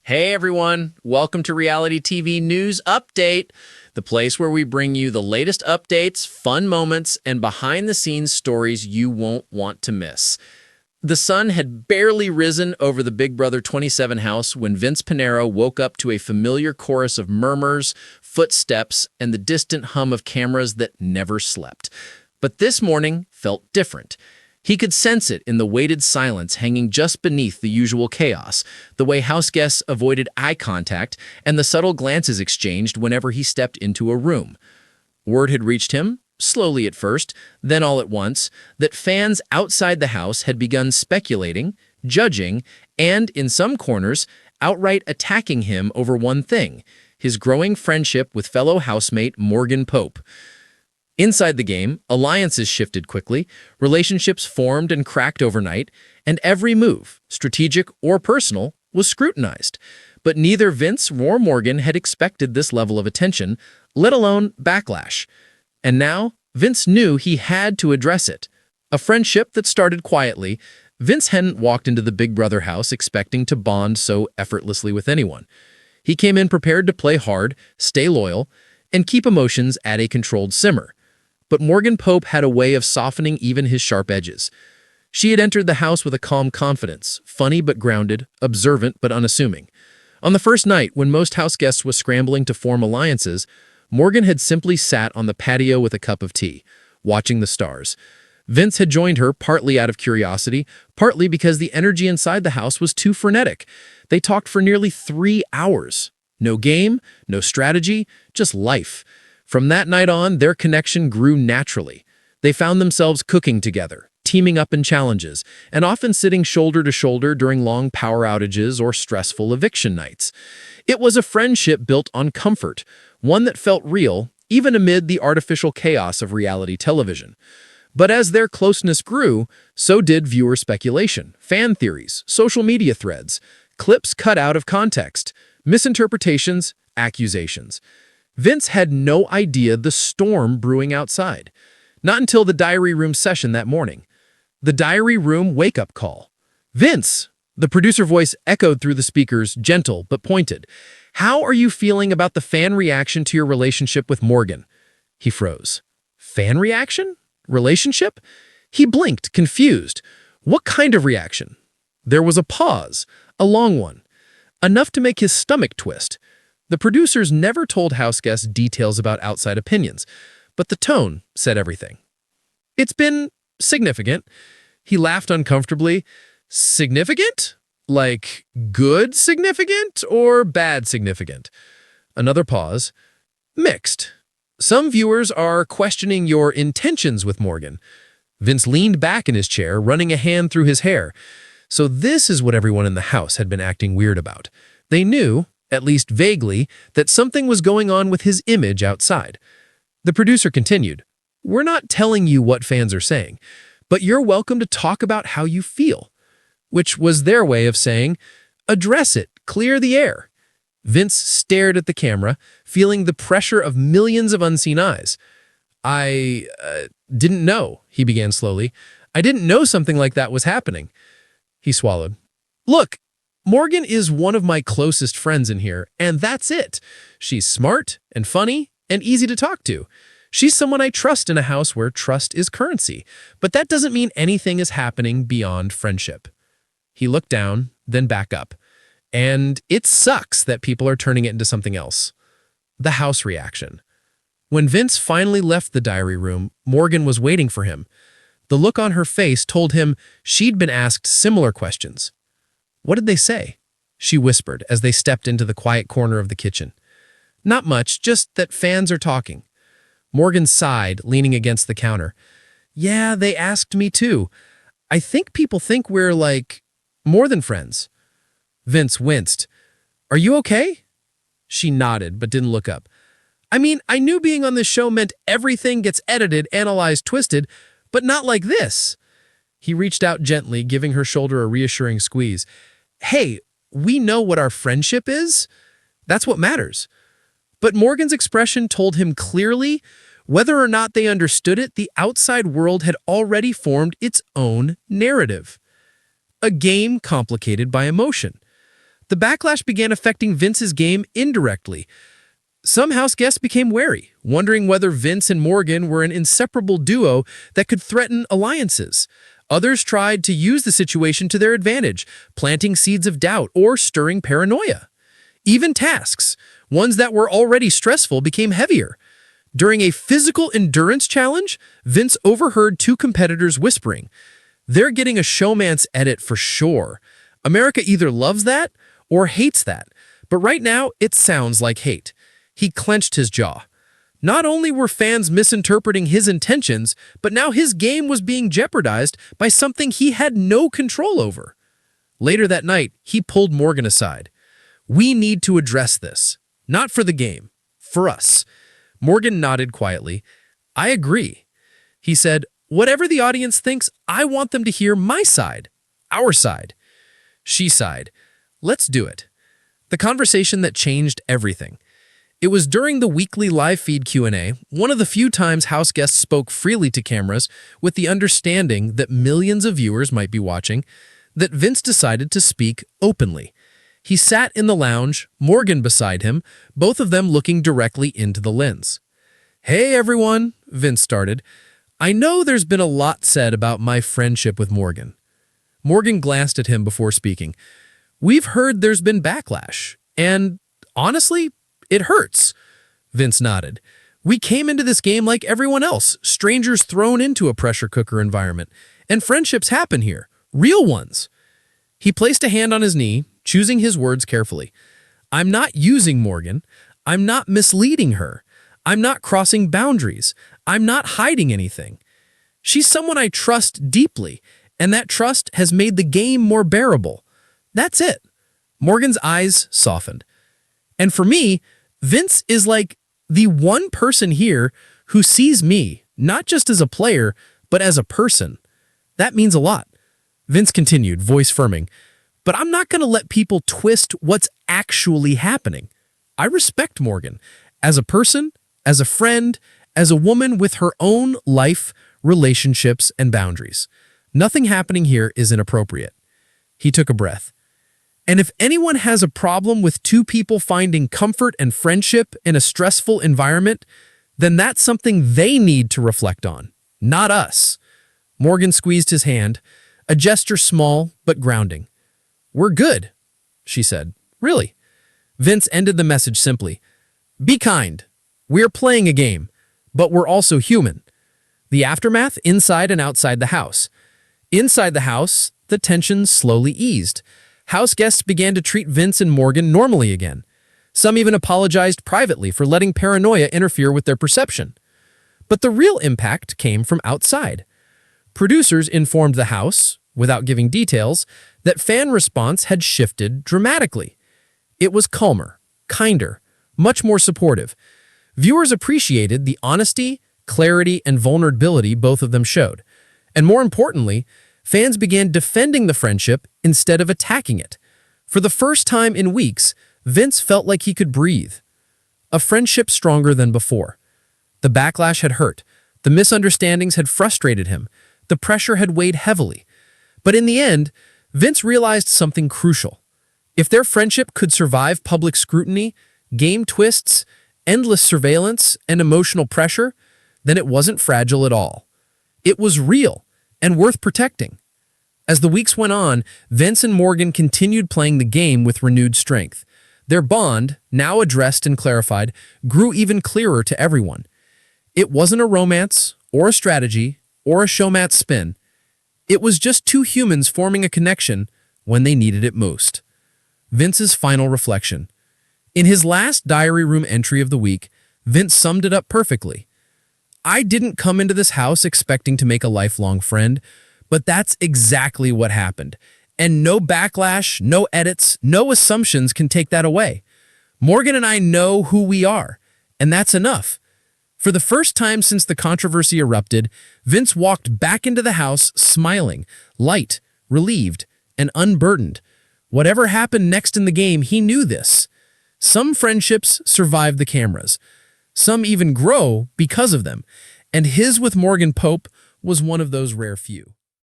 Hey everyone, welcome to Reality TV News Update, the place where we bring you the latest updates, fun moments, and behind-the-scenes stories you won't want to miss. The sun had barely risen over the Big Brother 27 house when Vince Panaro woke up to a familiar chorus of murmurs, footsteps, and the distant hum of cameras that never slept. But this morning felt different. He could sense it in the weighted silence hanging just beneath the usual chaos, the way house guests avoided eye contact, and the subtle glances exchanged whenever he stepped into a room. Word had reached him, slowly at first, then all at once, that fans outside the house had begun speculating, judging, and, in some corners, outright attacking him over one thing: his growing friendship with fellow housemate Morgan Pope. Inside the game, alliances shifted quickly, relationships formed and cracked overnight, and every move, strategic or personal, was scrutinized. But neither Vince nor Morgan had expected this level of attention, let alone backlash. And now, Vince knew he had to address it. A friendship that started quietly, Vince hadn't walked into the Big Brother house expecting to bond so effortlessly with anyone. He came in prepared to play hard, stay loyal, and keep emotions at a controlled simmer. But Morgan Pope had a way of softening even his sharp edges. She had entered the house with a calm confidence, funny but grounded, observant but unassuming. On the first night, when most house guests were scrambling to form alliances, Morgan had simply sat on the patio with a cup of tea, watching the stars. Vince had joined her partly out of curiosity, partly because the energy inside the house was too frenetic. They talked for nearly 3 hours. No game, no strategy, just life. From that night on, their connection grew naturally. They found themselves cooking together, teaming up in challenges, and often sitting shoulder to shoulder during long power outages or stressful eviction nights. It was a friendship built on comfort, one that felt real, even amid the artificial chaos of reality television. But as their closeness grew, so did viewer speculation, fan theories, social media threads, clips cut out of context, misinterpretations, accusations. Vince had no idea the storm brewing outside. Not until the diary room session that morning. The diary room wake-up call. "Vince!" The producer voice echoed through the speakers, gentle but pointed. "How are you feeling about the fan reaction to your relationship with Morgan?" He froze. Fan reaction? Relationship? He blinked, confused. What kind of reaction? There was a pause, a long one, enough to make his stomach twist. The producers never told house guests details about outside opinions, but the tone said everything. "It's been significant." He laughed uncomfortably. "Significant? Like good significant or bad significant?" Another pause. "Mixed. Some viewers are questioning your intentions with Morgan." Vince leaned back in his chair, running a hand through his hair. So this is what everyone in the house had been acting weird about. They knew, at least vaguely, that something was going on with his image outside. The producer continued, "We're not telling you what fans are saying, but you're welcome to talk about how you feel," which was their way of saying, address it, clear the air. Vince stared at the camera, feeling the pressure of millions of unseen eyes. I didn't know," he began slowly. "I didn't know something like that was happening." He swallowed. "Look, Morgan is one of my closest friends in here, and that's it. She's smart and funny and easy to talk to. She's someone I trust in a house where trust is currency, but that doesn't mean anything is happening beyond friendship." He looked down, then back up. "And it sucks that people are turning it into something else." The house reaction. When Vince finally left the diary room, Morgan was waiting for him. The look on her face told him she'd been asked similar questions. "What did they say?" she whispered as they stepped into the quiet corner of the kitchen. "Not much, just that fans are talking." Morgan sighed, leaning against the counter. "Yeah, they asked me too. I think people think we're like more than friends." Vince winced. "Are you okay?" She nodded, but didn't look up. "I mean, I knew being on this show meant everything gets edited, analyzed, twisted, but not like this." He reached out gently, giving her shoulder a reassuring squeeze. "Hey, we know what our friendship is. That's what matters." But Morgan's expression told him clearly, whether or not they understood it, the outside world had already formed its own narrative. A game complicated by emotion. The backlash began affecting Vince's game indirectly. Some house guests became wary, wondering whether Vince and Morgan were an inseparable duo that could threaten alliances. Others tried to use the situation to their advantage, planting seeds of doubt or stirring paranoia. Even tasks, ones that were already stressful, became heavier. During a physical endurance challenge, Vince overheard two competitors whispering, "They're getting a showman's edit for sure. America either loves that or hates that, but right now it sounds like hate." He clenched his jaw. Not only were fans misinterpreting his intentions, but now his game was being jeopardized by something he had no control over. Later that night, he pulled Morgan aside. "We need to address this. Not for the game. For us." Morgan nodded quietly. "I agree." He said, "Whatever the audience thinks, I want them to hear my side. Our side." She sighed. "Let's do it." The conversation that changed everything. It was during the weekly live feed Q&A, one of the few times house guests spoke freely to cameras with the understanding that millions of viewers might be watching, that Vince decided to speak openly. He sat in the lounge, Morgan beside him, both of them looking directly into the lens. "Hey everyone," Vince started. "I know there's been a lot said about my friendship with Morgan." Morgan glanced at him before speaking. "We've heard there's been backlash, and honestly, it hurts." Vince nodded. "We came into this game like everyone else, strangers thrown into a pressure cooker environment. And friendships happen here, real ones." He placed a hand on his knee, choosing his words carefully. "I'm not using Morgan. I'm not misleading her. I'm not crossing boundaries. I'm not hiding anything. She's someone I trust deeply, and that trust has made the game more bearable. That's it." Morgan's eyes softened. "And for me, Vince is like the one person here who sees me, not just as a player, but as a person. That means a lot." Vince continued, voice firming, "But I'm not going to let people twist what's actually happening. I respect Morgan as a person, as a friend, as a woman with her own life, relationships, and boundaries. Nothing happening here is inappropriate." He took a breath. "And if anyone has a problem with two people finding comfort and friendship in a stressful environment, then that's something they need to reflect on, not us." Morgan squeezed his hand, a gesture small but grounding. "We're good," she said. "Really." Vince ended the message simply. "Be kind. We're playing a game, but we're also human." The aftermath inside and outside the house. Inside the house, the tension slowly eased. House guests began to treat Vince and Morgan normally again. Some even apologized privately for letting paranoia interfere with their perception. But the real impact came from outside. Producers informed the house, without giving details, that fan response had shifted dramatically. It was calmer, kinder, much more supportive. Viewers appreciated the honesty, clarity, and vulnerability both of them showed. And more importantly, fans began defending the friendship instead of attacking it. For the first time in weeks, Vince felt like he could breathe. A friendship stronger than before. The backlash had hurt. The misunderstandings had frustrated him. The pressure had weighed heavily. But in the end, Vince realized something crucial. If their friendship could survive public scrutiny, game twists, endless surveillance, and emotional pressure, then it wasn't fragile at all. It was real and worth protecting. As the weeks went on, Vince and Morgan continued playing the game with renewed strength. Their bond, now addressed and clarified, grew even clearer to everyone. It wasn't a romance, or a strategy, or a showmatch spin. It was just two humans forming a connection when they needed it most. Vince's final reflection. In his last diary room entry of the week, Vince summed it up perfectly. "I didn't come into this house expecting to make a lifelong friend, but that's exactly what happened. And no backlash, no edits, no assumptions can take that away. Morgan and I know who we are, and that's enough." For the first time since the controversy erupted, Vince walked back into the house smiling, light, relieved, and unburdened. Whatever happened next in the game, he knew this. Some friendships survive the cameras. Some even grow because of them. And his with Morgan Pope was one of those rare few.